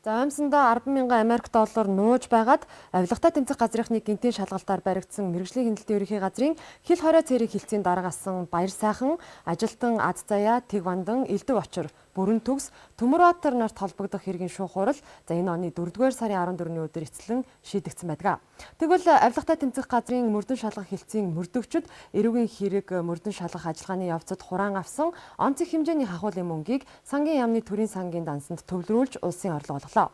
За амьсандаа 10,000 Америк доллар нууж байгаад авилгатай тэмцэх газрынхны гинтийн шалгалтаар баригдсан мэргэжлийн хяналтын ерөнхий газрын хил хорой цэрэг хилцээний дарга асан Баяр сайхан, ажилтан Аз заяа, Тэг вандан, Элдв очир, Бүрэн төгс, Төмөр Баатар нарт холбогдох хэргийн шүүх хурал за энэ оны 4-р сарын 14-ний өдөр эцэслэн шийдэгдсэн байдаг. Тэгвэл авилгатай тэмцэх газрын мөрдөн шалгах хилцээний мөрдөгчд эрүүгийн хэрэг мөрдөн шалгах ажиллагааны явцад хураан авсан онцгой хэмжээний хахуулын мөнгийг сангийн яамны төрийн сангийн дансанд төвлөрүүлж улсын орлого олголоо.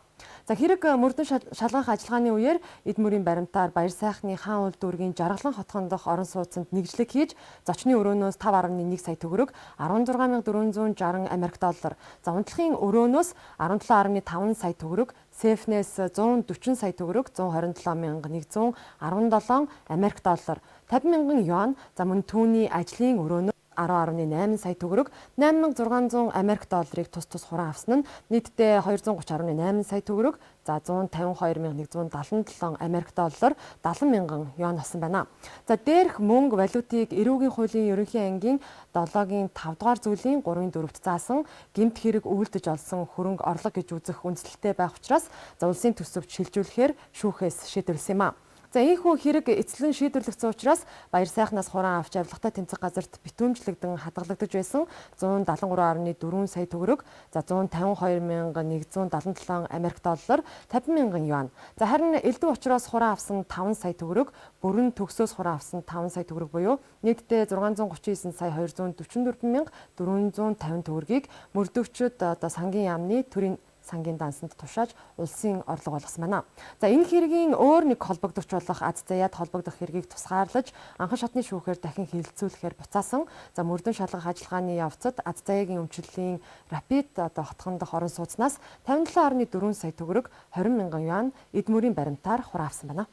За хэрэг мөрдөн шалгах ажиллагааны үеэр эд мөрийн баримтаар Баяр сайхны хаан уул дүүргийн Жаргалан хотгон дох орон сууцанд нэгжлэг хийж зочны өрөөнөөс 5.1 сая төгрөг, 16,460 Америк доллар, за унтлагын өрөөнөөс 17.5 сая төгрөг, Сейфнээс 140 сая төгрөг, 127,117 Америк доллар, 50,000 юан, за мөн түүний ажлын өрөөнөөс 10.8 сая төгрөг, 8,600 Америк долларыг тус хураан авсан нь нийтдээ 230.8 сая төгрөг, за 152,177 Америк доллар, 70,000 юан болсон байна. За дээрх мөнгө валютыг эрүүгийн хуулийн ерөнхий ангийн 7-гийн 5 дугаар зүйлийн 3-ын 4-т заасан гэмт хэрэг үйлдэж олсон хөрөнгө орлого гэж үзэх үндслэлтэй байх учраас за улсын төсөвт шилжүүлэхээр шүүхээс шийдвэрлсэн юм а. За ийхүү хэрэг эцлэн шийдвэрлэгдсэн учраас Баяр сайхнаас хураан авч авилгатай тэмцэх газарт битүүмжлэгдэн хадгалагдаж байсан 173.4 сая төгрөг, за 152,177 Америк доллар, 50,000 юан. За харин Элдв очроос хураан авсан 5 сая төгрөг, Бүрэн төгсөөс хураан авсан 5 сая төгрөг буюу нийтдээ 639 сая 244,450 төгрөгийг мөрдөгчд сангийн яамны төрийн сангийн дансанд тушааж улсын орлого болгосон байна. За энэ хэргийн өөр нэг холбогдогч болох Аз заяад холбогдох хэргийг тусгаарлаж анхан шатны шүүхээр дахин хэлэлцүүлэхээр буцаасан. За мөрдөн шалгах ажиллагааны явцад Аз заяагийн өмчлөлийн Рапид хотгон дох орон сууцнаас 57.4 сая төгрөг, 20,000 юан эд мөрийн баримтаар хураан авсан байна.